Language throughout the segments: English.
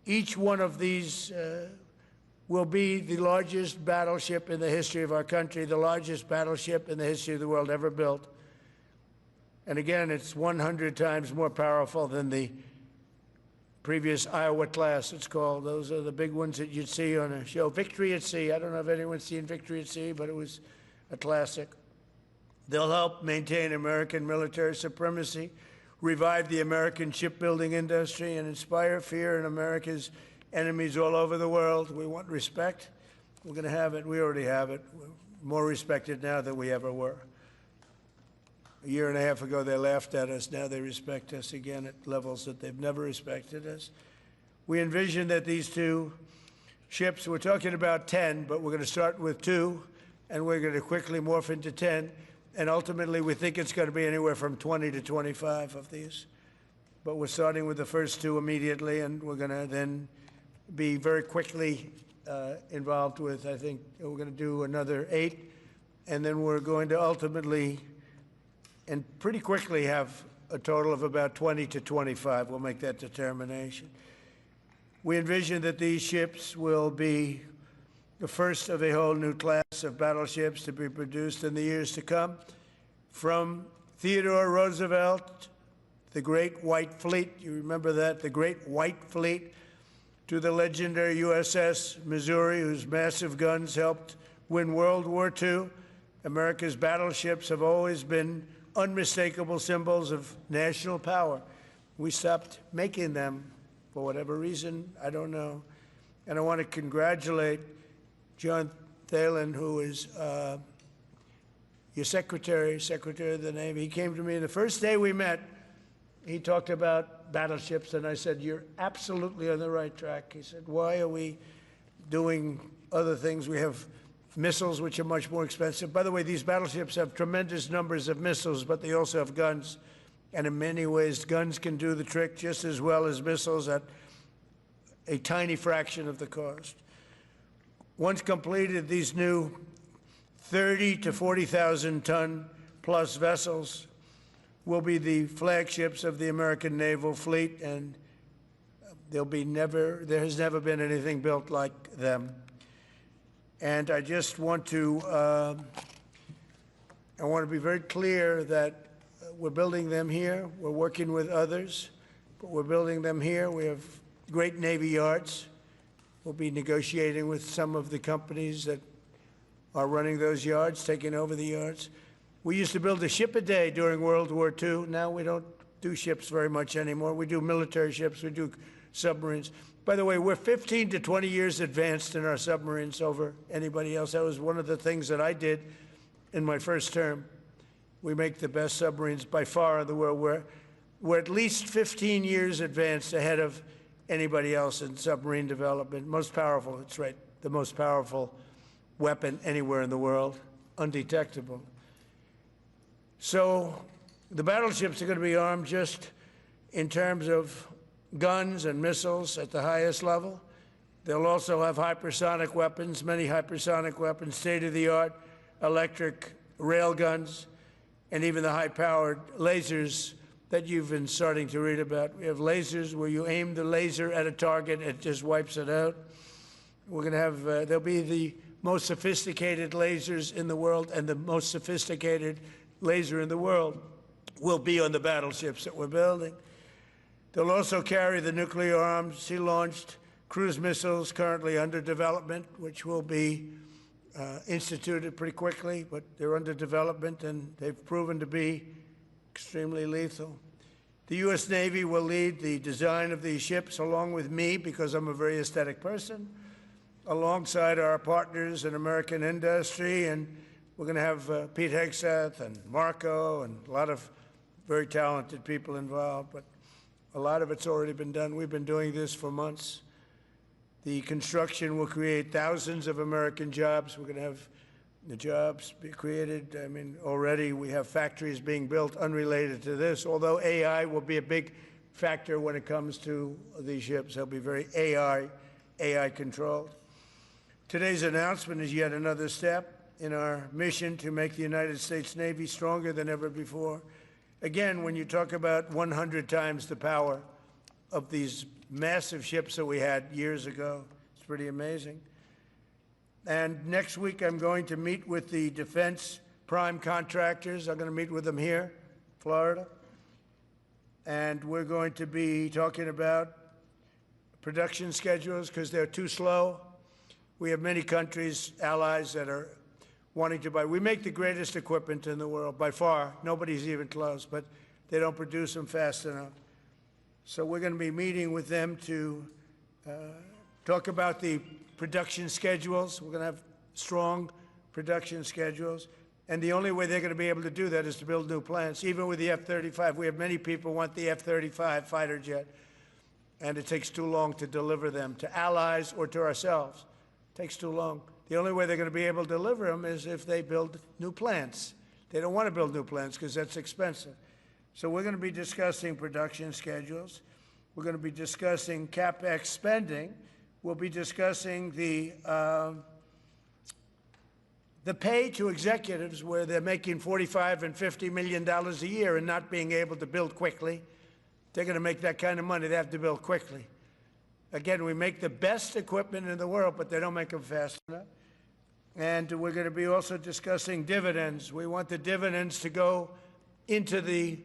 Each one of these will be the largest battleship in the history of our country, the largest battleship in the history of the world ever built. And again, it's 100 times more powerful than the previous Iowa class, it's called. Those are the big ones that you'd see on a show. Victory at Sea. I don't know if anyone's seen Victory at Sea, but it was a classic. They'll help maintain American military supremacy, revive the American shipbuilding industry, and inspire fear in America's enemies all over the world. We want respect. We're going to have it. We already have it. We're more respected now than we ever were. A year and a half ago, they laughed at us. Now they respect us again at levels that they've never respected us. We envision that these two ships, we're talking about 10, but we're going to start with 2, and we're going to quickly morph into 10. And ultimately, we think it's going to be anywhere from 20 to 25 of these. But we're starting with the first 2 immediately, and we're going to then be very quickly involved with, I think, we're going to do another 8. And then we're going to ultimately and pretty quickly have a total of about 20 to 25. We'll make that determination. We envision that these ships will be the first of a whole new class of battleships to be produced in the years to come. From Theodore Roosevelt, the Great White Fleet, you remember that, the Great White Fleet, to the legendary USS Missouri, whose massive guns helped win World War II. America's battleships have always been unmistakable symbols of national power. We stopped making them for whatever reason, I don't know. And I want to congratulate John Thalen, who is your Secretary of the Navy. He came to me the first day we met. He talked about battleships, and I said, "You're absolutely on the right track." He said, "Why are we doing other things? We have missiles, which are much more expensive." By the way, these battleships have tremendous numbers of missiles, but they also have guns. And in many ways, guns can do the trick just as well as missiles at a tiny fraction of the cost. Once completed, these new 30 to 40,000 ton plus vessels will be the flagships of the American naval fleet, and there has never been anything built like them. And I just want to, be very clear that we're building them here. We're working with others, but we're building them here. We have great Navy yards. We'll be negotiating with some of the companies that are running those yards, taking over the yards. We used to build a ship a day during World War II. Now we don't do ships very much anymore. We do military ships. We do submarines. By the way, we're 15 to 20 years advanced in our submarines over anybody else. That was one of the things that I did in my first term. We make the best submarines by far in the world. We're at least 15 years advanced ahead of anybody else in submarine development. Most powerful, that's right, the most powerful weapon anywhere in the world, undetectable. So the battleships are going to be armed just in terms of guns and missiles at the highest level. They'll also have hypersonic weapons, many hypersonic weapons, state-of-the-art electric rail guns, and even the high-powered lasers that you've been starting to read about. We have lasers where you aim the laser at a target, it just wipes it out. We're going to have, they'll be the most sophisticated lasers in the world, and the most sophisticated laser in the world will be on the battleships that we're building. They'll also carry the nuclear armed, sea-launched cruise missiles currently under development, which will be instituted pretty quickly, but they're under development, and they've proven to be extremely lethal. The U.S. Navy will lead the design of these ships along with me, because I'm a very aesthetic person, alongside our partners in American industry. And we're going to have Pete Hegseth and Marco and a lot of very talented people involved. But a lot of it's already been done. We've been doing this for months. The construction will create thousands of American jobs. We're going to have the jobs be created. I mean, already we have factories being built unrelated to this, although AI will be a big factor when it comes to these ships. They'll be very AI controlled. Today's announcement is yet another step in our mission to make the United States Navy stronger than ever before. Again, when you talk about 100 times the power of these massive ships that we had years ago. It's pretty amazing. And next week, I'm going to meet with the defense prime contractors. I'm going to meet with them here, Florida. And we're going to be talking about production schedules because they're too slow. We have many countries, allies, that are wanting to buy. We make the greatest equipment in the world, by far. Nobody's even close, but they don't produce them fast enough. So we're going to be meeting with them to talk about the production schedules. We're going to have strong production schedules. And the only way they're going to be able to do that is to build new plants. Even with the F-35, we have many people want the F-35 fighter jet, and it takes too long to deliver them to allies or to ourselves. It takes too long. The only way they're going to be able to deliver them is if they build new plants. They don't want to build new plants because that's expensive. So we're going to be discussing production schedules. We're going to be discussing CapEx spending. We'll be discussing the pay to executives where they're making $45 and $50 million a year and not being able to build quickly. They're going to make that kind of money. They have to build quickly. Again, we make the best equipment in the world, but they don't make them fast enough. And we're going to be also discussing dividends. We want the dividends to go into the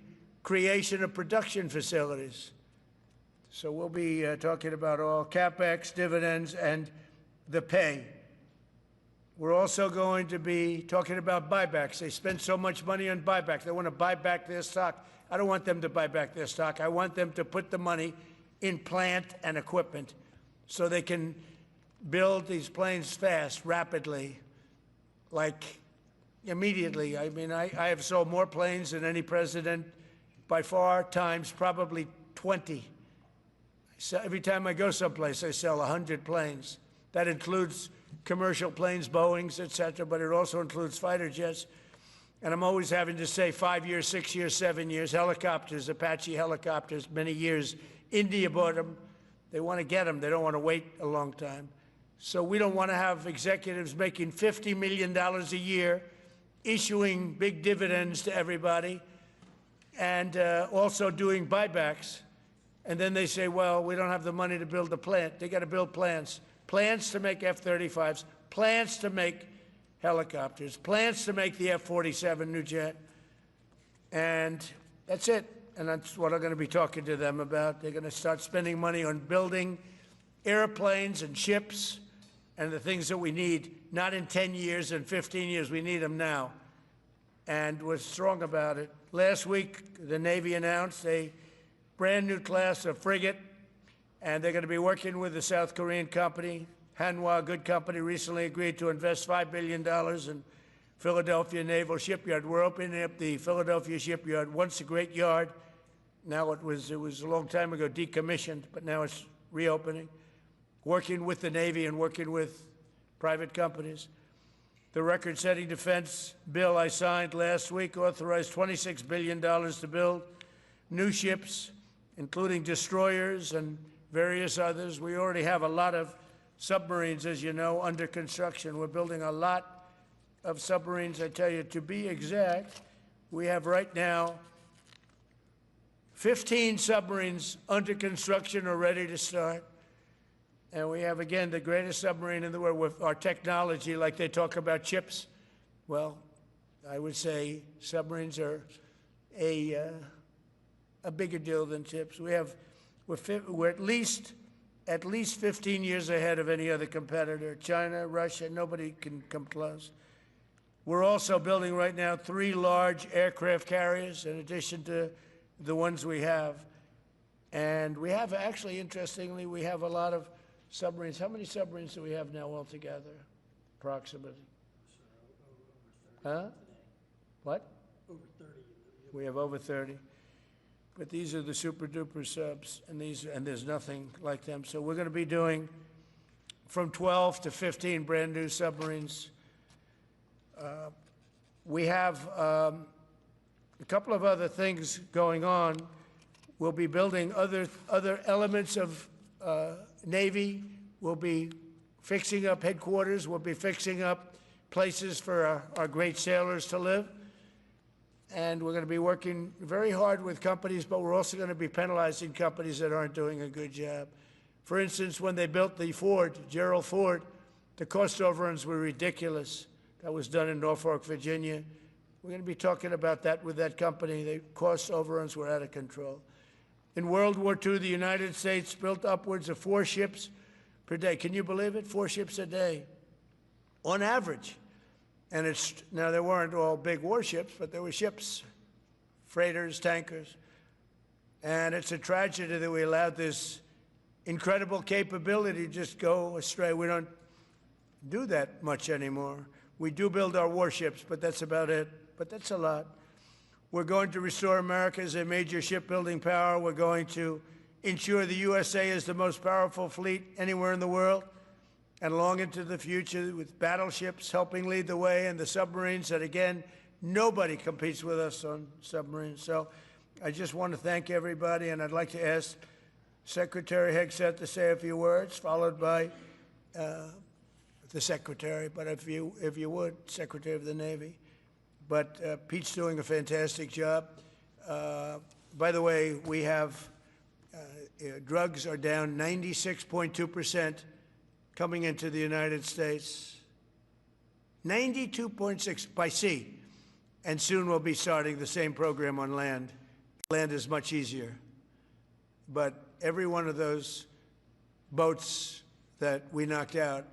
creation of production facilities. So we'll be talking about all CapEx, dividends, and the pay. We're also going to be talking about buybacks. They spend so much money on buybacks. They want to buy back their stock. I don't want them to buy back their stock. I want them to put the money in plant and equipment so they can build these planes fast, rapidly, like immediately. I mean, I have sold more planes than any president by far, times probably 20. So every time I go someplace, I sell 100 planes. That includes commercial planes, Boeings, et cetera, but it also includes fighter jets. And I'm always having to say 5 years, 6 years, 7 years, helicopters, Apache helicopters, many years. India bought them. They want to get them. They don't want to wait a long time. So we don't want to have executives making $50 million a year, issuing big dividends to everybody, and also doing buybacks. And then they say, well, we don't have the money to build a plant. They got to build plants. Plants to make F-35s, plants to make helicopters, plants to make the F-47 new jet. And that's it. And that's what I'm going to be talking to them about. They're going to start spending money on building airplanes and ships and the things that we need, not in 10 years and 15 years. We need them now. And we're strong about it. Last week, the Navy announced a brand new class of frigate, and they're going to be working with the South Korean company. Hanwha, a good company, recently agreed to invest $5 billion in Philadelphia Naval Shipyard. We're opening up the Philadelphia Shipyard, once a great yard. Now it was a long time ago decommissioned, but now it's reopening, working with the Navy and working with private companies. The record-setting defense bill I signed last week authorized $26 billion to build new ships, including destroyers and various others. We already have a lot of submarines, as you know, under construction. We're building a lot of submarines. I tell you, to be exact, we have right now 15 submarines under construction or ready to start. And we have, again, the greatest submarine in the world with our technology, like they talk about chips. Well, I would say submarines are a bigger deal than chips. We're at least 15 years ahead of any other competitor. China, Russia, nobody can come close. We're also building right now 3 large aircraft carriers in addition to the ones we have. And we have, actually, interestingly, we have a lot of submarines. How many submarines do we have now altogether, approximately? Huh? What? Over 30. We have over 30. But these are the super-duper subs, and there's nothing like them. So we're going to be doing from 12 to 15 brand-new submarines. We have a couple of other things going on. We'll be building other elements of Navy. We'll be fixing up headquarters. We'll be fixing up places for our great sailors to live. And we're going to be working very hard with companies, but we're also going to be penalizing companies that aren't doing a good job. For instance, when they built the Ford, Gerald Ford, the cost overruns were ridiculous. That was done in Norfolk, Virginia. We're going to be talking about that with that company. The cost overruns were out of control. In World War II, the United States built upwards of 4 ships per day. Can you believe it? 4 ships a day, on average. And now there weren't all big warships, but there were ships, freighters, tankers. And it's a tragedy that we allowed this incredible capability to just go astray. We don't do that much anymore. We do build our warships, but that's about it. But that's a lot. We're going to restore America as a major shipbuilding power. We're going to ensure the USA is the most powerful fleet anywhere in the world, and long into the future, with battleships helping lead the way, and the submarines that, again, nobody competes with us on submarines. So I just want to thank everybody, and I'd like to ask Secretary Hegseth to say a few words, followed by the Secretary, but if you would, Secretary of the Navy. But Pete's doing a fantastic job. By the way, we have drugs are down 96.2% coming into the United States. 92.6 by sea. And soon we'll be starting the same program on land. Land is much easier. But every one of those boats that we knocked out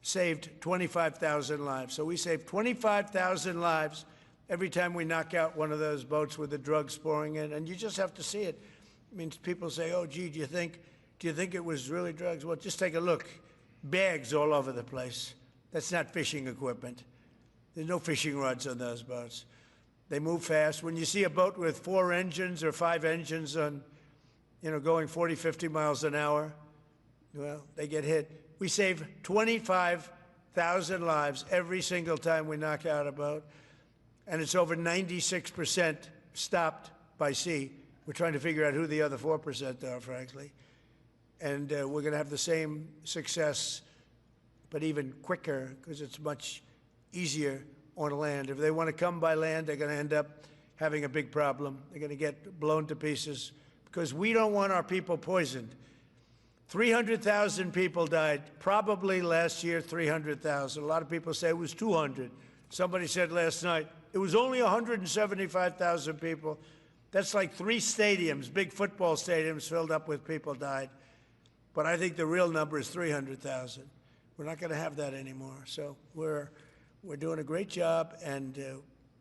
saved 25,000 lives. So we saved 25,000 lives every time we knock out one of those boats with the drugs pouring in. And you just have to see it. I mean, people say, oh, gee, do you think it was really drugs? Well, just take a look. Bags all over the place. That's not fishing equipment. There's no fishing rods on those boats. They move fast. When you see a boat with 4 engines or 5 engines on, going 40, 50 miles an hour, well, they get hit. We save 25,000 lives every single time we knock out a boat. And it's over 96% stopped by sea. We're trying to figure out who the other 4% are, frankly. And we're going to have the same success, but even quicker, because it's much easier on land. If they want to come by land, they're going to end up having a big problem. They're going to get blown to pieces, because we don't want our people poisoned. 300,000 people died, probably last year 300,000. A lot of people say it was 200. Somebody said last night, it was only 175,000 people. That's like 3 stadiums, big football stadiums filled up with people died. But I think the real number is 300,000. We're not going to have that anymore. So we're doing a great job, and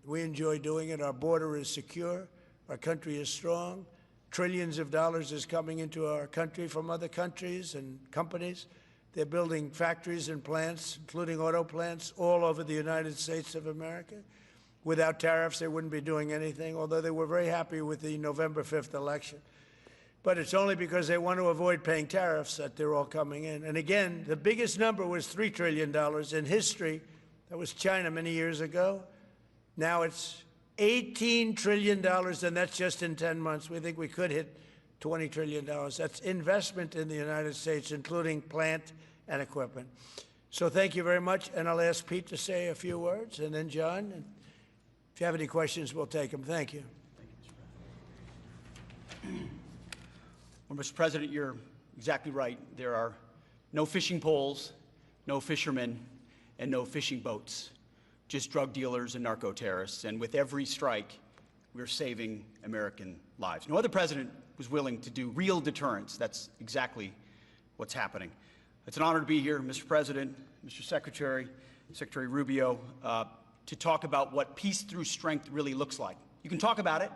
we enjoy doing it. Our border is secure. Our country is strong. Trillions of dollars is coming into our country from other countries and companies. They're building factories and plants, including auto plants, all over the United States of America. Without tariffs, they wouldn't be doing anything, although they were very happy with the November 5th election. But it's only because they want to avoid paying tariffs that they're all coming in. And again, the biggest number was $3 trillion in history. That was China many years ago. Now it's $18 trillion, and that's just in 10 months. We think we could hit $20 trillion. That's investment in the United States, including plant and equipment. So thank you very much, and I'll ask Pete to say a few words, and then John. And if you have any questions, we'll take them. Thank you. Well, Mr. President, you're exactly right. There are no fishing poles, no fishermen, and no fishing boats, just drug dealers and narco-terrorists. And with every strike, we're saving American lives. No other president was willing to do real deterrence. That's exactly what's happening. It's an honor to be here, Mr. President, Mr. Secretary, Secretary Rubio, to talk about what peace through strength really looks like. You can talk about it,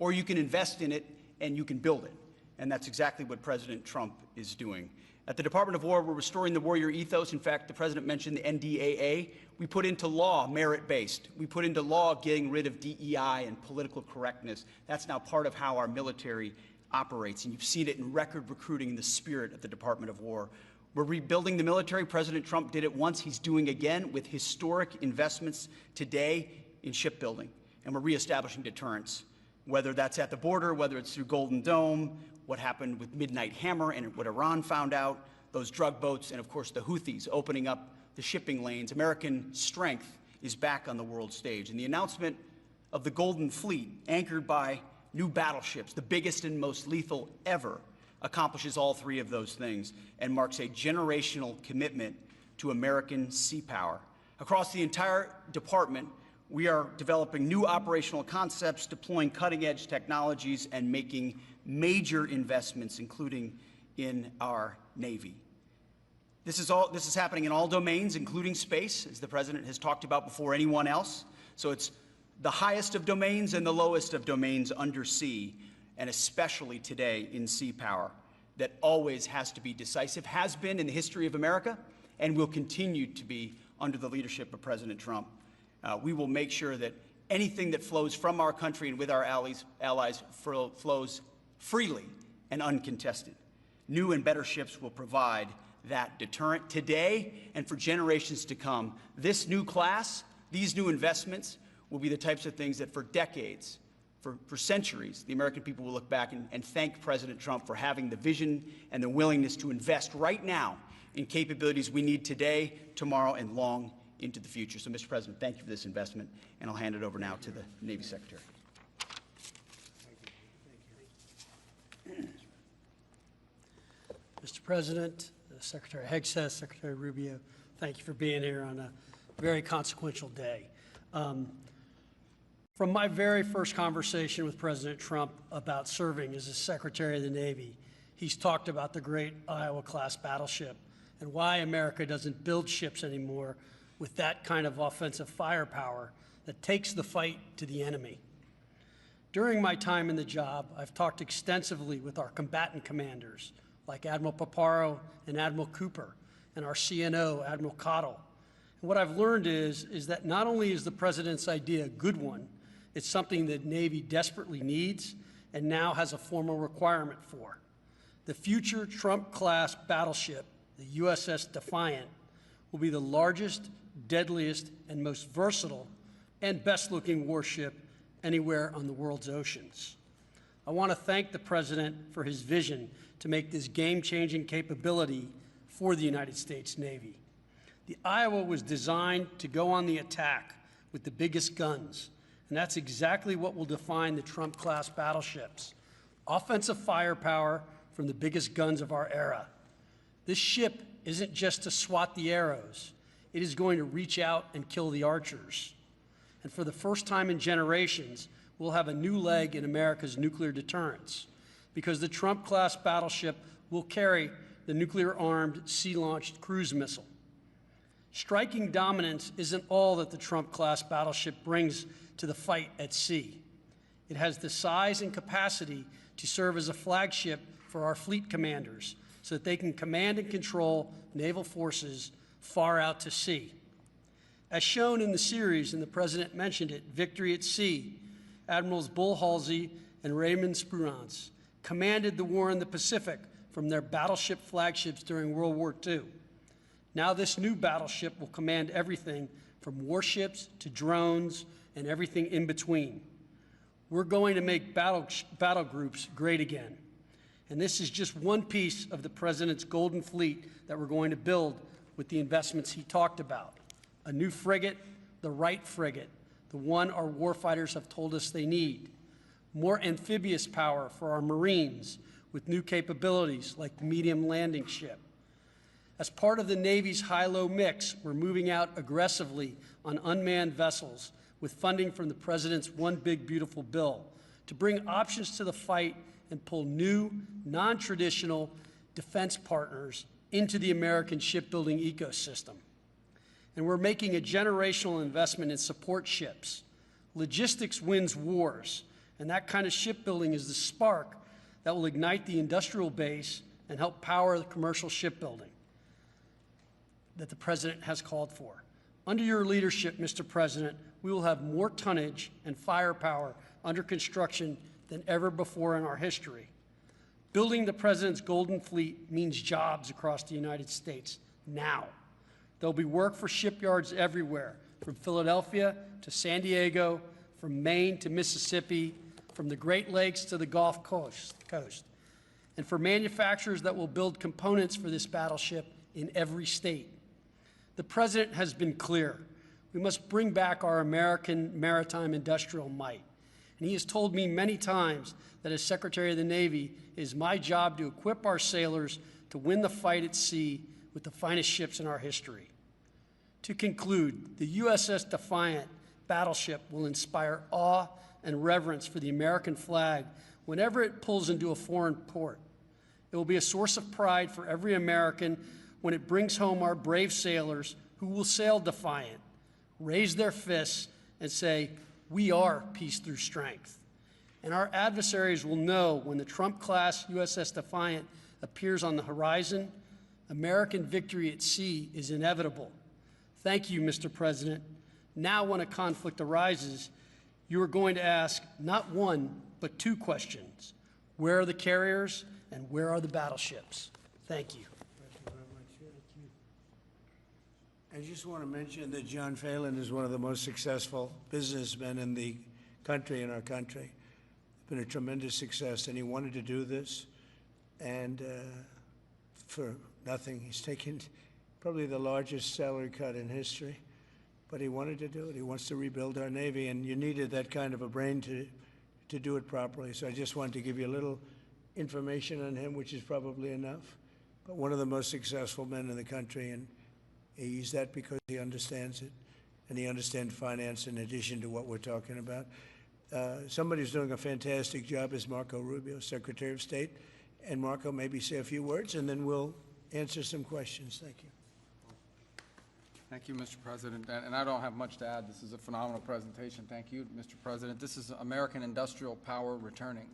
or you can invest in it, and you can build it. And that's exactly what President Trump is doing. At the Department of War, we're restoring the warrior ethos. In fact, the President mentioned the NDAA. We put into law merit-based. We put into law getting rid of DEI and political correctness. That's now part of how our military operates. And you've seen it in record recruiting in the spirit of the Department of War. We're rebuilding the military. President Trump did it once. He's doing again with historic investments today in shipbuilding. And we're reestablishing deterrence, whether that's at the border, whether it's through Golden Dome, what happened with Midnight Hammer and what Iran found out, those drug boats, and of course the Houthis opening up the shipping lanes. American strength is back on the world stage. And the announcement of the Golden Fleet, anchored by new battleships, the biggest and most lethal ever, accomplishes all three of those things and marks a generational commitment to American sea power. Across the entire department, we are developing new operational concepts, deploying cutting-edge technologies, and making major investments, including in our Navy. This is happening in all domains, including space, as the President has talked about before anyone else. So it's the highest of domains and the lowest of domains under sea, and especially today in sea power, that always has to be decisive, has been in the history of America, and will continue to be under the leadership of President Trump. We will make sure that anything that flows from our country and with our allies flows freely and uncontested. New and better ships will provide that deterrent today and for generations to come. This new class, these new investments, will be the types of things that for decades, for centuries, the American people will look back and thank President Trump for having the vision and the willingness to invest right now in capabilities we need today, tomorrow, and long into the future. So, Mr. President, thank you for this investment, and I'll hand it over now to the Navy Secretary. Mr. President, Secretary Hegseth, Secretary Rubio, thank you for being here on a very consequential day. From my very first conversation with President Trump about serving as a Secretary of the Navy, he's talked about the great Iowa-class battleship and why America doesn't build ships anymore with that kind of offensive firepower that takes the fight to the enemy. During my time in the job, I've talked extensively with our combatant commanders, like Admiral Paparo and Admiral Cooper, and our CNO, Admiral Cottle. And what I've learned is that not only is the President's idea a good one, it's something that Navy desperately needs and now has a formal requirement for. The future Trump-class battleship, the USS Defiant, will be the largest, deadliest, and most versatile and best-looking warship anywhere on the world's oceans. I want to thank the President for his vision to make this game-changing capability for the United States Navy. The Iowa was designed to go on the attack with the biggest guns, and that's exactly what will define the Trump-class battleships: offensive firepower from the biggest guns of our era. This ship isn't just to swat the arrows. It is going to reach out and kill the archers. And for the first time in generations, we'll have a new leg in America's nuclear deterrence, because the Trump-class battleship will carry the nuclear-armed, sea-launched cruise missile. Striking dominance isn't all that the Trump-class battleship brings to the fight at sea. It has the size and capacity to serve as a flagship for our fleet commanders so that they can command and control naval forces far out to sea. As shown in the series, and the President mentioned it, Victory at Sea, Admirals Bull Halsey and Raymond Spruance commanded the war in the Pacific from their battleship flagships during World War II. Now this new battleship will command everything from warships to drones and everything in between. We're going to make battle groups great again. And this is just one piece of the President's Golden Fleet that we're going to build with the investments he talked about. A new frigate, the right frigate, the one our warfighters have told us they need. More amphibious power for our Marines with new capabilities like the medium landing ship. As part of the Navy's high-low mix, we're moving out aggressively on unmanned vessels with funding from the President's One Big Beautiful Bill to bring options to the fight and pull new, non-traditional defense partners into the American shipbuilding ecosystem. And we're making a generational investment in support ships. Logistics wins wars, and that kind of shipbuilding is the spark that will ignite the industrial base and help power the commercial shipbuilding that the President has called for. Under your leadership, Mr. President, we will have more tonnage and firepower under construction than ever before in our history. Building the President's Golden Fleet means jobs across the United States now. There'll be work for shipyards everywhere, from Philadelphia to San Diego, from Maine to Mississippi, from the Great Lakes to the Gulf Coast, and for manufacturers that will build components for this battleship in every state. The President has been clear. We must bring back our American maritime industrial might. And he has told me many times that as Secretary of the Navy, it is my job to equip our sailors to win the fight at sea with the finest ships in our history. To conclude, the USS Defiant battleship will inspire awe and reverence for the American flag whenever it pulls into a foreign port. It will be a source of pride for every American when it brings home our brave sailors who will sail defiant, raise their fists, and say, "We are peace through strength." And our adversaries will know when the Trump-class USS Defiant appears on the horizon, American victory at sea is inevitable. Thank you, Mr. President. Now, when a conflict arises, you are going to ask not one, but two questions. Where are the carriers, and where are the battleships? Thank you. Thank you very much. Thank you. I just want to mention that John Phelan is one of the most successful businessmen in the country, in our country. It's been a tremendous success, and he wanted to do this, and for nothing. He's taken probably the largest salary cut in history, but he wanted to do it. He wants to rebuild our Navy, and you needed that kind of a brain to do it properly. So I just wanted to give you a little information on him, which is probably enough. But one of the most successful men in the country, and he's that because he understands it, and he understands finance in addition to what we're talking about. Somebody who's doing a fantastic job is Marco Rubio, Secretary of State. And Marco, maybe say a few words, and then we'll answer some questions. Thank you. Thank you, Mr. President. And I don't have much to add. This is a phenomenal presentation. Thank you, Mr. President. This is American industrial power returning.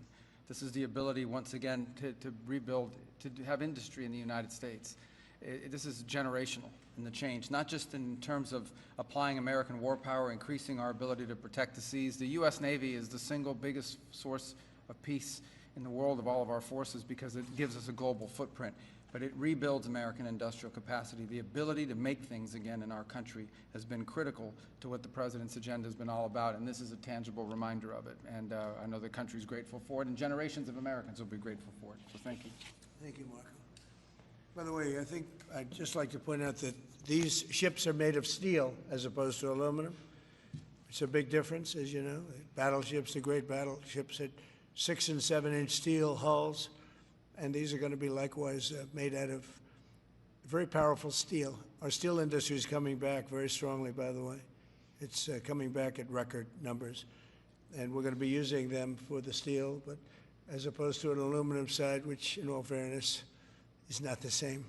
This is the ability, once again, to rebuild, to have industry in the United States. This is generational in the change, not just in terms of applying American war power, increasing our ability to protect the seas. The U.S. Navy is the single biggest source of peace in the world of all of our forces because it gives us a global footprint. But it rebuilds American industrial capacity. The ability to make things again in our country has been critical to what the President's agenda has been all about, and this is a tangible reminder of it. And I know the country's grateful for it, and generations of Americans will be grateful for it. So thank you. Thank you, Marco. By the way, I think I'd just like to point out that these ships are made of steel as opposed to aluminum. It's a big difference, as you know. Battleships, the great battleships, had 6- and 7-inch steel hulls. And these are going to be likewise made out of very powerful steel. Our steel industry is coming back very strongly, by the way. It's coming back at record numbers. And we're going to be using them for the steel, but as opposed to an aluminum side, which, in all fairness, is not the same.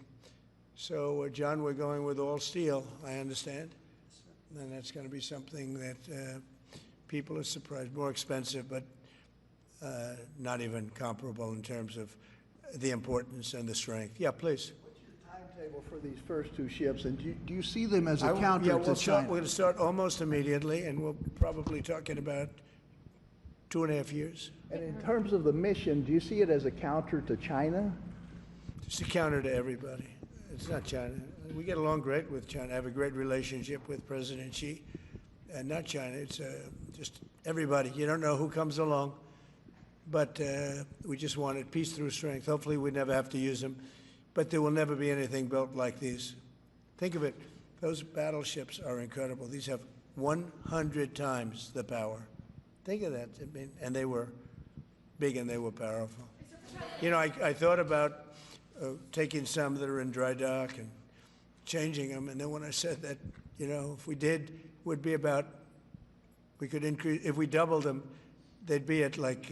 So, John, we're going with all steel, I understand. And that's going to be something that people are surprised. More expensive, but not even comparable in terms of the importance and the strength. Yeah, please. What's your timetable for these first two ships, and do you see them as a counter to China? We're going to start almost immediately, and we'll probably talking about 2.5 years. And in terms of the mission, do you see it as a counter to China? It's a counter to everybody. It's not China. We get along great with China. I have a great relationship with President Xi, and not China. It's just everybody. You don't know who comes along. But we just wanted peace through strength. Hopefully we never have to use them. But there will never be anything built like these. Think of it. Those battleships are incredible. These have 100 times the power. Think of that. I mean, and they were big and they were powerful. You know, I thought about taking some that are in dry dock and changing them. And then when I said that, you know, if we did, it would be about, we could increase, if we doubled them, they'd be at like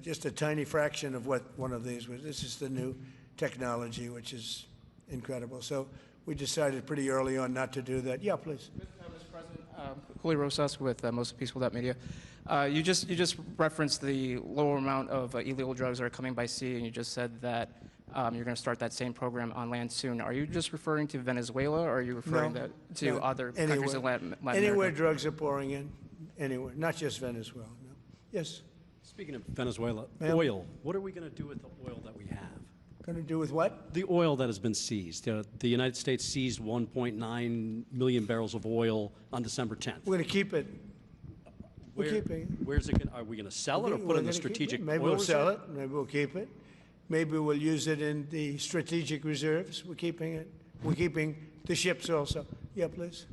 just a tiny fraction of what one of these was. This is the new technology, which is incredible. So we decided pretty early on not to do that. Yeah, please. Mr. President, Julio Rosas with Most Peaceful Media. You just referenced the lower amount of illegal drugs that are coming by sea, and you just said that you're going to start that same program on land soon. Are you just referring to Venezuela, or are you referring to other countries in Latin America? Anywhere drugs are pouring in, anywhere, not just Venezuela. No. Yes. Speaking of Venezuela, oil. What are we going to do with the oil that we have? Going to do with what? The oil that has been seized. The United States seized 1.9 million barrels of oil on December 10th. We're going to keep it. We're keeping it. Where's it? Are we going to sell it or put it in the strategic oil reserve? Maybe we'll sell it. Maybe we'll keep it. Maybe we'll use it in the strategic reserves. We're keeping it. We're keeping the ships also. Yeah, please.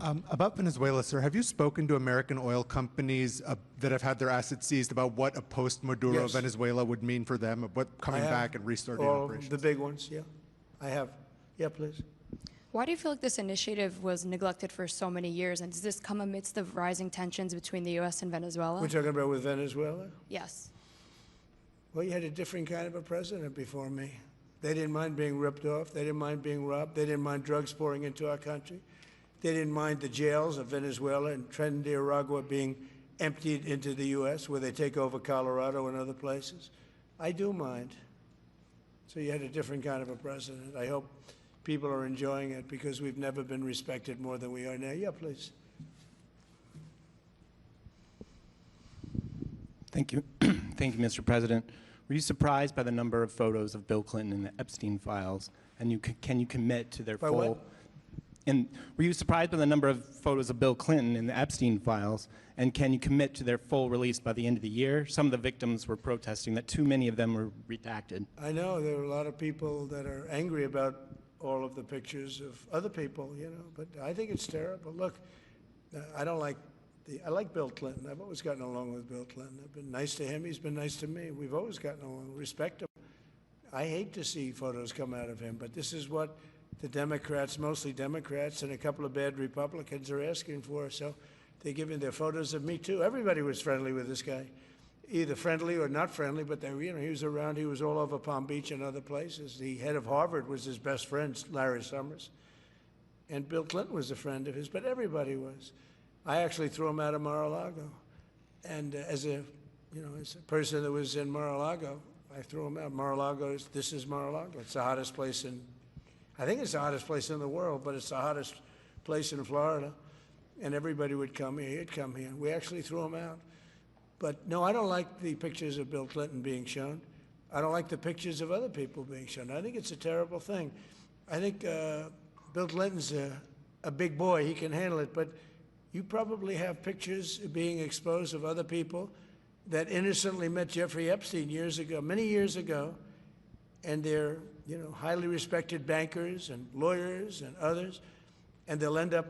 About Venezuela, sir, have you spoken to American oil companies that have had their assets seized about what a post-Maduro Yes. Venezuela would mean for them, of what coming I have back and restarting all operations? the big ones, yeah. I have. Yeah, please. Why do you feel like this initiative was neglected for so many years, and does this come amidst the rising tensions between the U.S. and Venezuela? We're talking about with Venezuela? Yes. Well, you had a different kind of a president before me. They didn't mind being ripped off. They didn't mind being robbed. They didn't mind drugs pouring into our country. They didn't mind the jails of Venezuela and Trinidad being emptied into the U.S., where they take over Colorado and other places. I do mind. So you had a different kind of a president. I hope people are enjoying it, because we've never been respected more than we are now. Yeah, please. Thank you. Thank you, Mr. President. Were you surprised by the number of photos of Bill Clinton in the Epstein files? And can you commit to their By full... what? And were you surprised by the number of photos of Bill Clinton in the Epstein files? And can you commit to their full release by the end of the year? Some of the victims were protesting that too many of them were redacted. I know there are a lot of people that are angry about all of the pictures of other people, you know, but I think it's terrible. Look, I like Bill Clinton. I've always gotten along with Bill Clinton. I've been nice to him. He's been nice to me. We've always gotten along. Respect him. I hate to see photos come out of him, but this is what the Democrats, mostly Democrats, and a couple of bad Republicans are asking for. So they're giving their photos of me, too. Everybody was friendly with this guy, either friendly or not friendly, but they, you know, he was around. He was all over Palm Beach and other places. The head of Harvard was his best friend, Larry Summers. And Bill Clinton was a friend of his, but everybody was. I actually threw him out of Mar-a-Lago. And as a person that was in Mar-a-Lago, I threw him out. Mar-a-Lago, this is Mar-a-Lago. It's the hottest place I think it's the hottest place in the world, but it's the hottest place in Florida. And everybody would come here. He'd come here. We actually threw him out. But no, I don't like the pictures of Bill Clinton being shown. I don't like the pictures of other people being shown. I think it's a terrible thing. I think Bill Clinton's a big boy. He can handle it. But you probably have pictures being exposed of other people that innocently met Jeffrey Epstein years ago, many years ago, and they're, you know, highly respected bankers and lawyers and others, and they'll end up,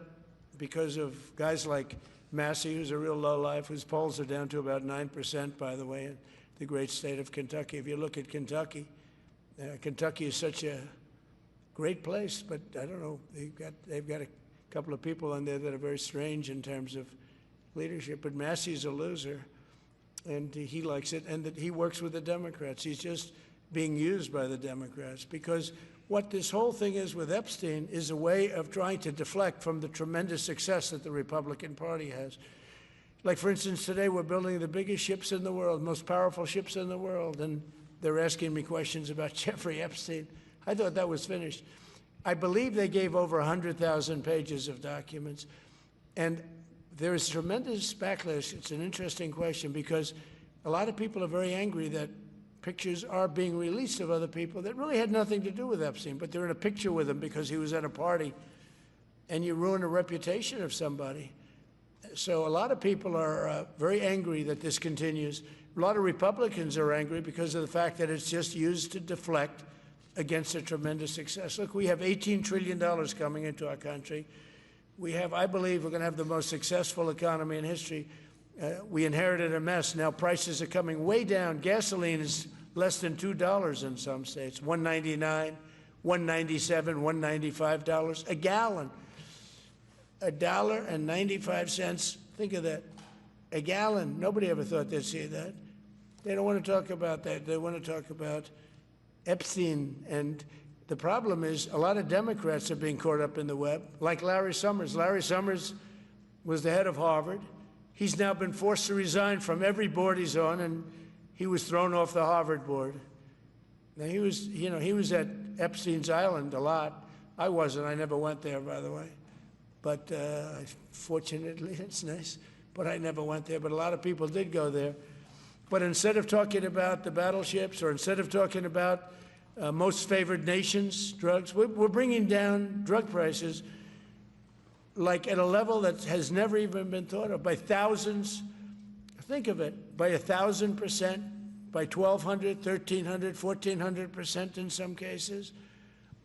because of guys like Massey, who's a real lowlife, whose polls are down to about 9%, by the way, in the great state of Kentucky. If you look at Kentucky, Kentucky is such a great place, but I don't know, they've got a couple of people on there that are very strange in terms of leadership, but Massey's a loser, and he likes it, and that he works with the Democrats. He's just being used by the Democrats, because what this whole thing is with Epstein is a way of trying to deflect from the tremendous success that the Republican Party has. Like, for instance, today we're building the biggest ships in the world, most powerful ships in the world, and they're asking me questions about Jeffrey Epstein. I thought that was finished. I believe they gave over 100,000 pages of documents, and there is tremendous backlash. It's an interesting question, because a lot of people are very angry that pictures are being released of other people that really had nothing to do with Epstein, but they're in a picture with him because he was at a party, and you ruin a reputation of somebody. So a lot of people are very angry that this continues. A lot of Republicans are angry because of the fact that it's just used to deflect against a tremendous success. Look, we have $18 trillion coming into our country. We have, I believe, we're going to have the most successful economy in history. We inherited a mess. Now prices are coming way down. Gasoline is less than $2 in some states, $1.99, $1.97, $1.95 a gallon. $1.95. Think of that. A gallon. Nobody ever thought they'd see that. They don't want to talk about that. They want to talk about Epstein. And the problem is a lot of Democrats are being caught up in the web, like Larry Summers. Larry Summers was the head of Harvard. He's now been forced to resign from every board he's on, and he was thrown off the Harvard board. Now, he was at Epstein's Island a lot. I wasn't. I never went there, by the way. But fortunately, it's nice. But I never went there. But a lot of people did go there. But instead of talking about the battleships, or instead of talking about most favored nations drugs, we're bringing down drug prices like at a level that has never even been thought of, by thousands. Think of it, by 1,000%, by 1,200, 1,300, 1,400% in some cases.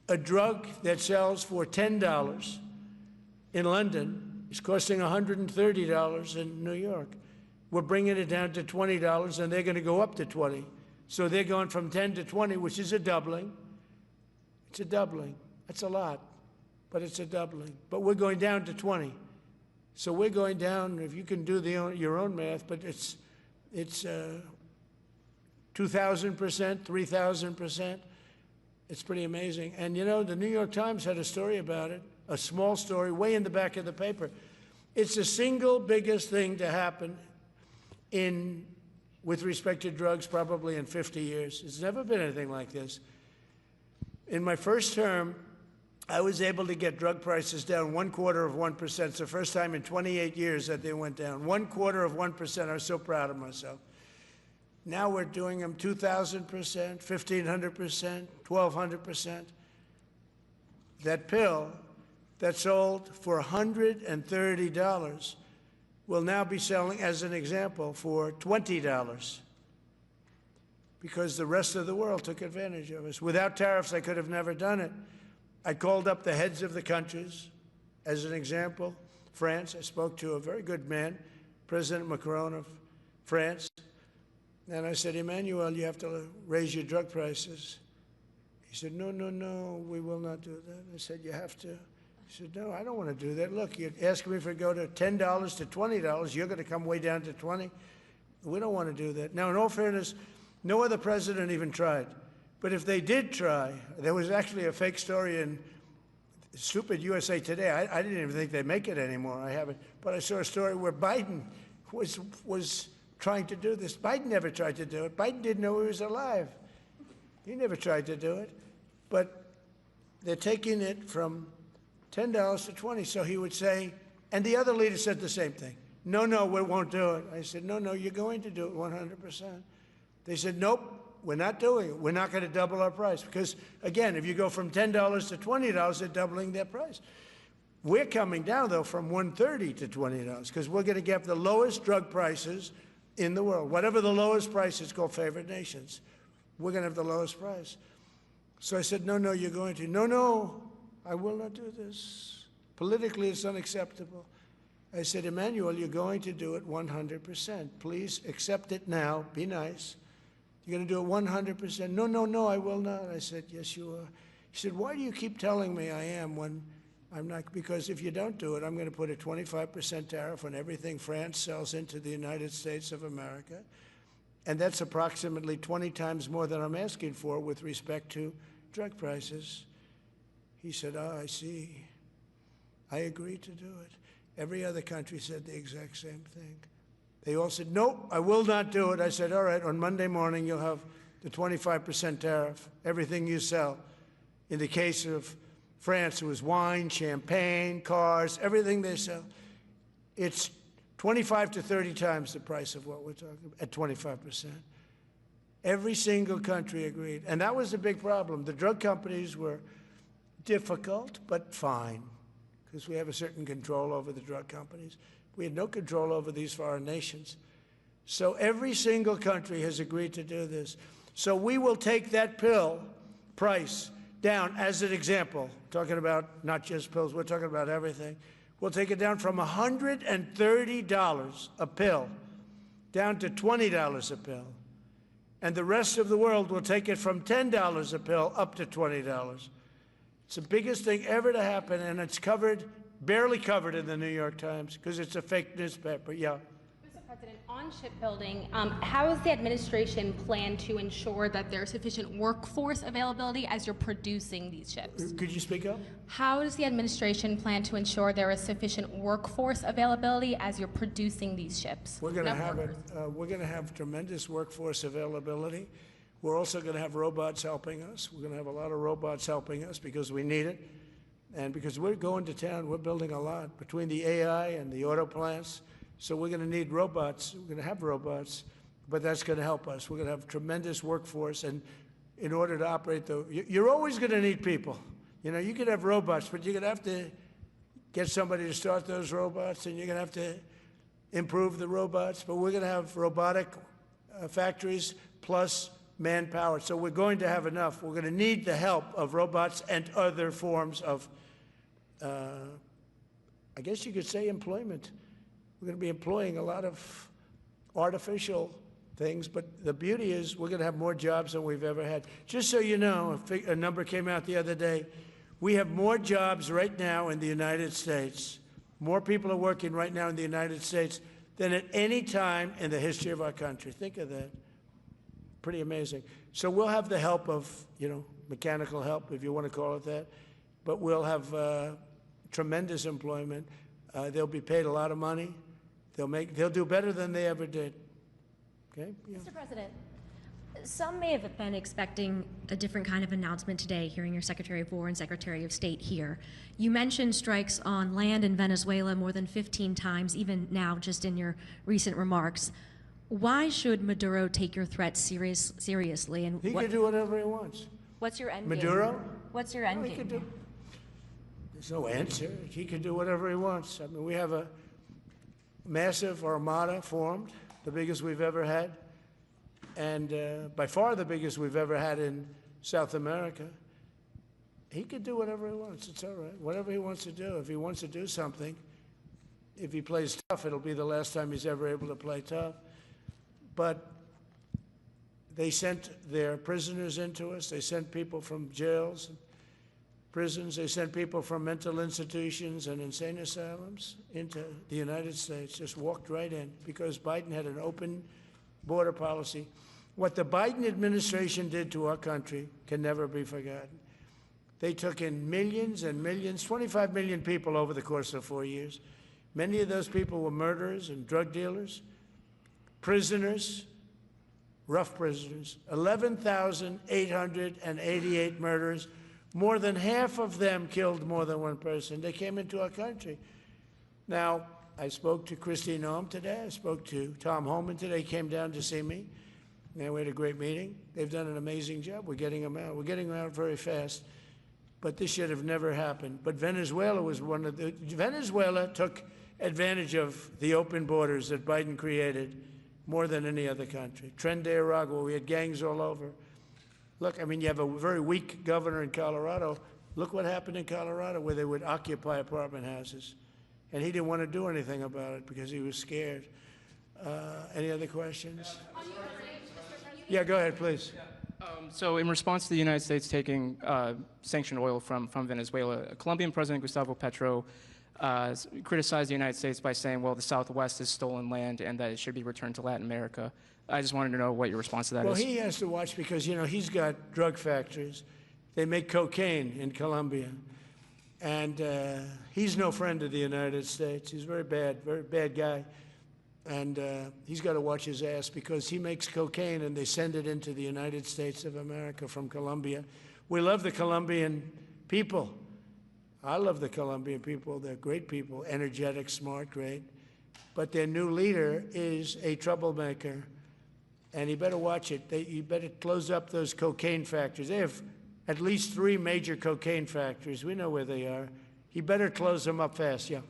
A drug that sells for $10 in London It's costing $130 in New York. We're bringing it down to $20, and they're going to go up to 20. So they're going from 10 to 20, which is a doubling. It's a doubling. That's a lot, but it's a doubling. But we're going down to 20. So we're going down, if you can do your own math, but it's 2,000%, 3,000%. It's pretty amazing. And you know, the New York Times had a story about it, a small story, way in the back of the paper. It's the single biggest thing to happen with respect to drugs probably in 50 years. It's never been anything like this. In my first term, I was able to get drug prices down 0.25%. It's the first time in 28 years that they went down. 0.25%. I was so proud of myself. Now we're doing them 2,000%, 1,500%, 1,200%. That pill that sold for $130 will now be selling, as an example, for $20 because the rest of the world took advantage of us. Without tariffs, I could have never done it. I called up the heads of the countries. As an example, France, I spoke to a very good man, President Macron of France, and I said, Emmanuel, you have to raise your drug prices. He said, no, no, no, we will not do that. I said, you have to. He said, no, I don't want to do that. Look, you're asking me for go to $10 to $20. You're going to come way down to 20. We don't want to do that. Now, in all fairness, no other president even tried. But if they did try, there was actually a fake story in stupid USA Today. I didn't even think they'd make it anymore. I haven't. But I saw a story where Biden was trying to do this. Biden never tried to do it. Biden didn't know he was alive. He never tried to do it. But they're taking it from $10 to 20. So he would say, and the other leader said the same thing. No, no, we won't do it. I said, no, no, you're going to do it 100%. They said, nope. We're not doing it. We're not going to double our price. Because, again, if you go from $10 to $20, they're doubling their price. We're coming down, though, from $130 to $20, because we're going to get the lowest drug prices in the world. Whatever the lowest price is called favored nations. We're going to have the lowest price. So I said, no, no, you're going to. No, no, I will not do this. Politically, it's unacceptable. I said, Emmanuel, you're going to do it 100%. Please accept it now. Be nice. You're going to do it 100%. No, no, no, I will not. I said, yes, you are. He said, why do you keep telling me I am when I'm not? Because if you don't do it, I'm going to put a 25% tariff on everything France sells into the United States of America. And that's approximately 20 times more than I'm asking for with respect to drug prices. He said, oh, I see. I agree to do it. Every other country said the exact same thing. They all said, nope, I will not do it. I said, all right, on Monday morning, you'll have the 25% tariff, everything you sell. In the case of France, it was wine, champagne, cars, everything they sell. It's 25 to 30 times the price of what we're talking about, at 25%. Every single country agreed. And that was the big problem. The drug companies were difficult, but fine, because we have a certain control over the drug companies. We had no control over these foreign nations. So every single country has agreed to do this. So we will take that pill price down, as an example, talking about not just pills, we're talking about everything. We'll take it down from $130 a pill down to $20 a pill. And the rest of the world will take it from $10 a pill up to $20. It's the biggest thing ever to happen, and it's covered, barely covered in the New York Times because it's a fake newspaper. Yeah. Mr. President, on shipbuilding, how does the administration plan to ensure that there's sufficient workforce availability as you're producing these ships? Could you speak up? How does the administration plan to ensure there is sufficient workforce availability as you're producing these ships? We're going to have it. We're going to have tremendous workforce availability. We're also going to have robots helping us. We're going to have a lot of robots helping us because we need it. And because we're going to town, we're building a lot between the AI and the auto plants. So we're going to need robots. We're going to have robots, but that's going to help us. We're going to have tremendous workforce. And in order to operate you're always going to need people. You know, you can have robots, but you're going to have to get somebody to start those robots, and you're going to have to improve the robots. But we're going to have robotic factories plus manpower. So we're going to have enough. We're going to need the help of robots and other forms of I guess you could say, employment. We're going to be employing a lot of artificial things, but the beauty is we're going to have more jobs than we've ever had. Just so you know, a number came out the other day. We have more jobs right now in the United States. More people are working right now in the United States than at any time in the history of our country. Think of that. Pretty amazing. So we'll have the help of, mechanical help, if you want to call it that, but we'll have tremendous employment. They'll be paid a lot of money. They'll do better than they ever did. Okay? Yeah. Mr. President, some may have been expecting a different kind of announcement today, hearing your Secretary of War and Secretary of State here. You mentioned strikes on land in Venezuela more than 15 times, even now, just in your recent remarks. Why should Maduro take your threats seriously? And He can do whatever he wants. What's your end game? Maduro? What's your end Well, game? There's no answer. He can do whatever he wants. I mean, we have a massive armada formed, the biggest we've ever had, and by far the biggest we've ever had in South America. He can do whatever he wants. It's all right. Whatever he wants to do. If he wants to do something, if he plays tough, it'll be the last time he's ever able to play tough. But they sent their prisoners into us. They sent people from jails and prisons. They sent people from mental institutions and insane asylums into the United States, just walked right in because Biden had an open border policy. What the Biden administration did to our country can never be forgotten. They took in millions and millions, 25 million people over the course of 4 years. Many of those people were murderers and drug dealers, prisoners, rough prisoners, 11,888 murders. More than half of them killed more than one person. They came into our country. Now, I spoke to Christine Noem today. I spoke to Tom Homan today. He came down to see me. And we had a great meeting. They've done an amazing job. We're getting them out. We're getting them out very fast. But this should have never happened. But Venezuela was one of the... Venezuela took advantage of the open borders that Biden created more than any other country. Tren de Aragua, we had gangs all over. Look, I mean, you have a very weak governor in Colorado. Look what happened in Colorado, where they would occupy apartment houses. And he didn't want to do anything about it because he was scared. Any other questions? Yeah, go ahead, please. So in response to the United States taking sanctioned oil from Venezuela, Colombian President Gustavo Petro criticized the United States by saying, well, the Southwest is stolen land and that it should be returned to Latin America. I just wanted to know what your response to that is. Well, he has to watch because, he's got drug factories. They make cocaine in Colombia. And he's no friend of the United States. He's very bad guy. And he's got to watch his ass because he makes cocaine and they send it into the United States of America from Colombia. We love the Colombian people. I love the Colombian people. They're great people, energetic, smart, great. But their new leader is a troublemaker. And you better watch it. You better close up those cocaine factories. They have at least 3 major cocaine factories. We know where they are. He better close them up fast, yeah.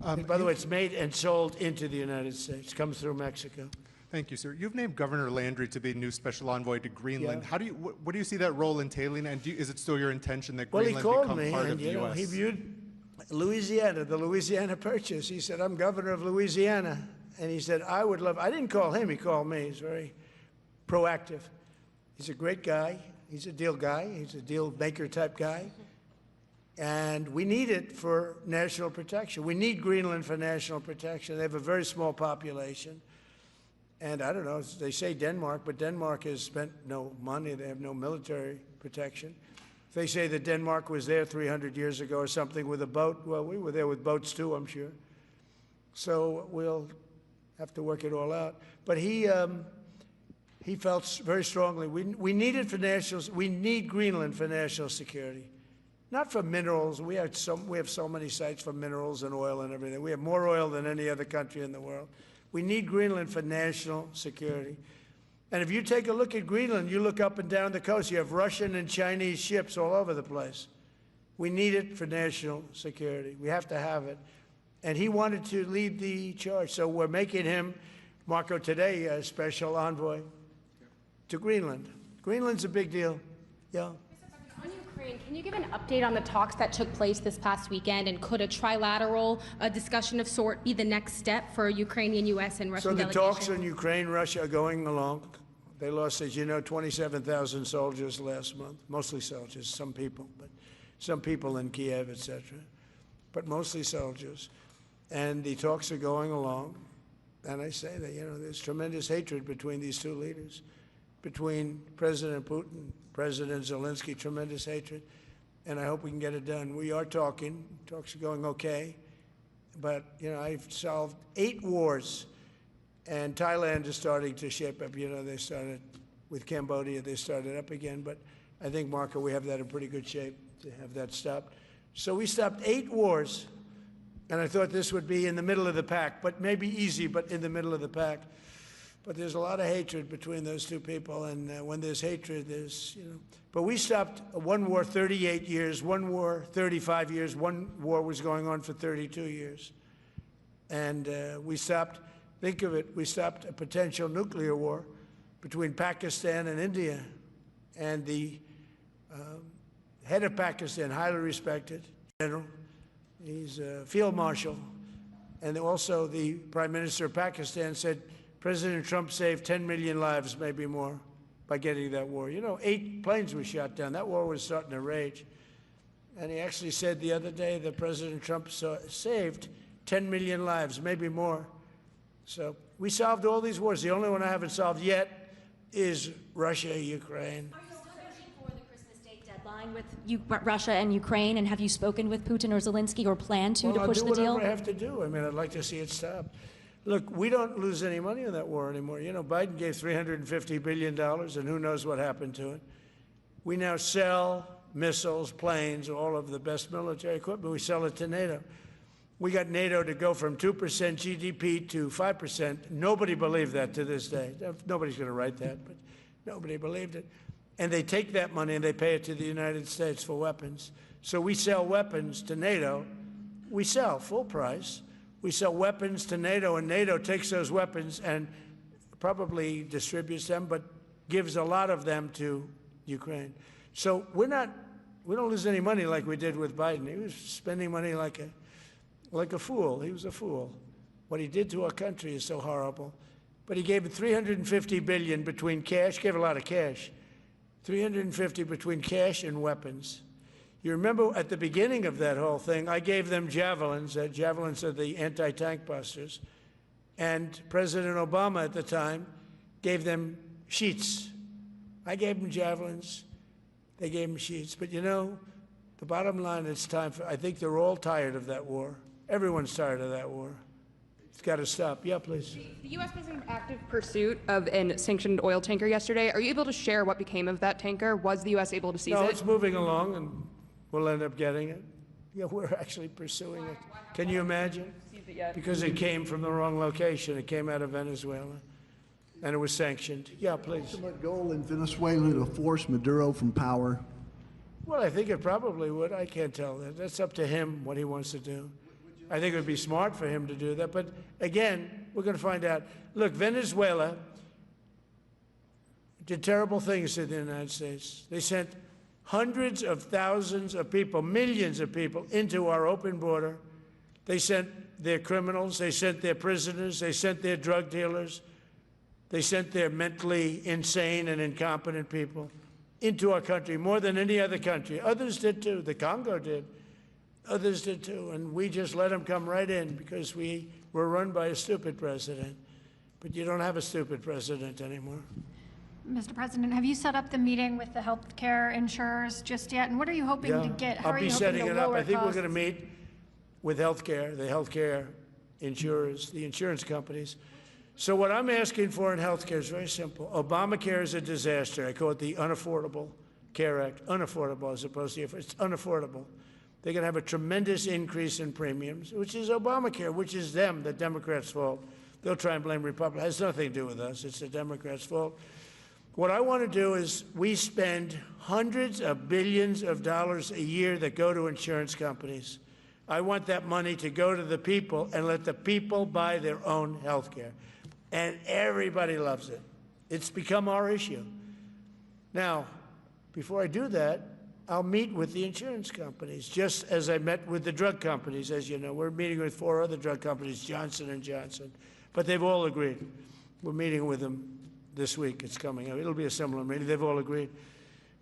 By the way, it's made and sold into the United States. Comes through Mexico. Thank you, sir. You've named Governor Landry to be new special envoy to Greenland. Yeah. How do you, what do you see that role entailing, and is it still your intention that Well, Greenland he called become me, part and of the U.S.? he viewed Louisiana, the Louisiana Purchase. He said, I'm governor of Louisiana. And he said, I didn't call him, he called me. He's very proactive. He's a great guy. He's a deal guy. He's a deal maker type guy. And we need it for national protection. We need Greenland for national protection. They have a very small population. And I don't know, they say Denmark, but Denmark has spent no money. They have no military protection. If they say that Denmark was there 300 years ago or something with a boat, well, we were there with boats too, I'm sure. So we'll have to work it all out. But he felt very strongly, we need it for we need Greenland for national security. Not for minerals. We have so many sites for minerals and oil and everything. We have more oil than any other country in the world. We need Greenland for national security. And if you take a look at Greenland, you look up and down the coast, you have Russian and Chinese ships all over the place. We need it for national security. We have to have it. And he wanted to lead the charge. So we're making him, Marco, today, a special envoy to Greenland. Greenland's a big deal. Yeah. On Ukraine, can you give an update on the talks that took place this past weekend, and could a trilateral discussion of sort be the next step for Ukrainian, U.S., and Russian delegations? So the talks on Ukraine, Russia are going along. They lost, as you know, 27,000 soldiers last month, mostly soldiers, some people in Kiev, etc., but mostly soldiers. And the talks are going along. And I say that, there's tremendous hatred between these two leaders, between President Putin, President Zelensky, tremendous hatred. And I hope we can get it done. We are talking. Talks are going okay. But, I've solved 8 wars. And Thailand is starting to ship up. They started with Cambodia. They started up again. But I think, Marco, we have that in pretty good shape to have that stopped. So we stopped 8 wars. And I thought this would be in the middle of the pack, but maybe easy, but in the middle of the pack. But there's a lot of hatred between those two people. And when there's hatred, there's, But we stopped one war 38 years, one war 35 years, one war was going on for 32 years. And we stopped. Think of it, we stopped a potential nuclear war between Pakistan and India. And the head of Pakistan, highly respected general, he's a field marshal, and also the Prime Minister of Pakistan said President Trump saved 10 million lives, maybe more, by getting that war. 8 planes were shot down. That war was starting to rage. And he actually said the other day that President Trump saved 10 million lives, maybe more. So we solved all these wars. The only one I haven't solved yet is Russia, Ukraine. Are you still pushing for the Christmas Day deadline with Russia and Ukraine? And have you spoken with Putin or Zelensky or plan to push the deal? I'll do whatever I have to do. I'd like to see it stop. Look, we don't lose any money on that war anymore. Biden gave $350 billion, and who knows what happened to it. We now sell missiles, planes, all of the best military equipment. We sell it to NATO. We got NATO to go from 2% GDP to 5%. Nobody believed that to this day. Nobody's going to write that, but nobody believed it. And they take that money and they pay it to the United States for weapons. So we sell weapons to NATO. We sell full price. We sell weapons to NATO, and NATO takes those weapons and probably distributes them, but gives a lot of them to Ukraine. So we don't lose any money like we did with Biden. He was spending money like a fool. He was a fool. What he did to our country is so horrible. But he gave $350 billion between cash, gave a lot of cash, $350 between cash and weapons. You remember at the beginning of that whole thing, I gave them javelins. Javelins are the anti-tank busters. And President Obama at the time gave them sheets. I gave them javelins. They gave them sheets. But the bottom line, it's time for, I think they're all tired of that war. Everyone's tired of that war. It's got to stop. Yeah, please. The U.S. was in active pursuit of a sanctioned oil tanker yesterday. Are you able to share what became of that tanker? Was the U.S. able to seize it? No, it's moving along, and we'll end up getting it. Yeah, we're actually pursuing it. Can you imagine? Because it came from the wrong location. It came out of Venezuela, and it was sanctioned. Yeah, please. Ultimate goal in Venezuela to force Maduro from power. Well, I think it probably would. I can't tell that. That's up to him, what he wants to do. I think it would be smart for him to do that. But again, we're going to find out. Look, Venezuela did terrible things to the United States. They sent hundreds of thousands of people, millions of people, into our open border. They sent their criminals. They sent their prisoners. They sent their drug dealers. They sent their mentally insane and incompetent people into our country more than any other country. Others did too. The Congo did. Others did too. And we just let them come right in because we were run by a stupid president. But you don't have a stupid president anymore. Mr. President, have you set up the meeting with the health care insurers just yet? And what are you hoping to get? How I'll be setting it up. I think we're going to meet with healthcare, the healthcare insurers, the insurance companies. So what I'm asking for in healthcare is very simple. Obamacare is a disaster. I call it the Unaffordable Care Act. Unaffordable as opposed to, it's unaffordable. They're going to have a tremendous increase in premiums, which is Obamacare, which is them, the Democrats' fault. They'll try and blame Republicans. It has nothing to do with us. It's the Democrats' fault. What I want to do is we spend hundreds of billions of dollars a year that go to insurance companies. I want that money to go to the people and let the people buy their own health care. And everybody loves it. It's become our issue. Now, before I do that, I'll meet with the insurance companies, just as I met with the drug companies. As you know, we're meeting with 4 other drug companies, Johnson & Johnson, but they've all agreed. We're meeting with them this week. It's coming up. It'll be a similar meeting. They've all agreed.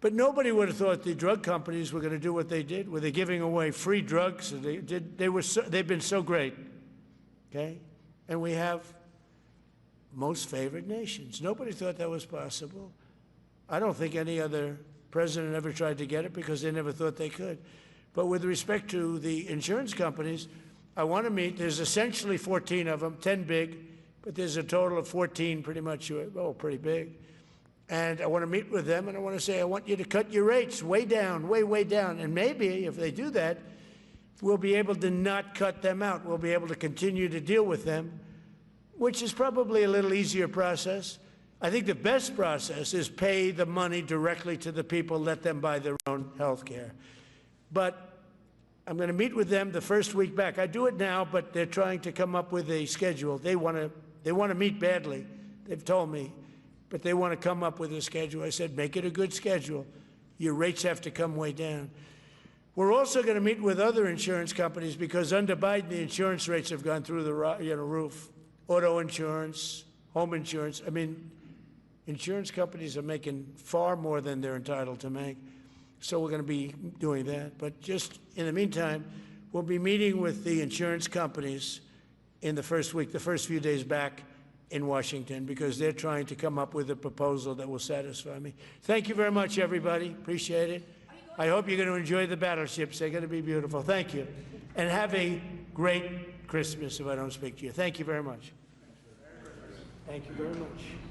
But nobody would have thought the drug companies were going to do what they did. Were they giving away free drugs? They've been so great, okay? And we have most favored nations. Nobody thought that was possible. I don't think any other president ever tried to get it because they never thought they could. But with respect to the insurance companies, I want to meet. There's essentially 14 of them, 10 big, but there's a total of 14 pretty much, pretty big. And I want to meet with them, and I want to say, I want you to cut your rates way down, way down. And maybe if they do that, we'll be able to not cut them out. We'll be able to continue to deal with them, which is probably a little easier process. I think the best process is pay the money directly to the people, let them buy their own health care. But I'm going to meet with them the first week back. I do it now, but they're trying to come up with a schedule. They want to meet badly, they've told me, but they want to come up with a schedule. I said, make it a good schedule. Your rates have to come way down. We're also going to meet with other insurance companies because under Biden, the insurance rates have gone through the roof. Auto insurance, home insurance. I mean, insurance companies are making far more than they're entitled to make. So we're going to be doing that. But just in the meantime, we'll be meeting with the insurance companies in the first week, the first few days back in Washington, because they're trying to come up with a proposal that will satisfy me. Thank you very much, everybody. Appreciate it. I hope you're going to enjoy the battleships. They're going to be beautiful. Thank you. And have a great Christmas if I don't speak to you. Thank you very much. Thank you very much.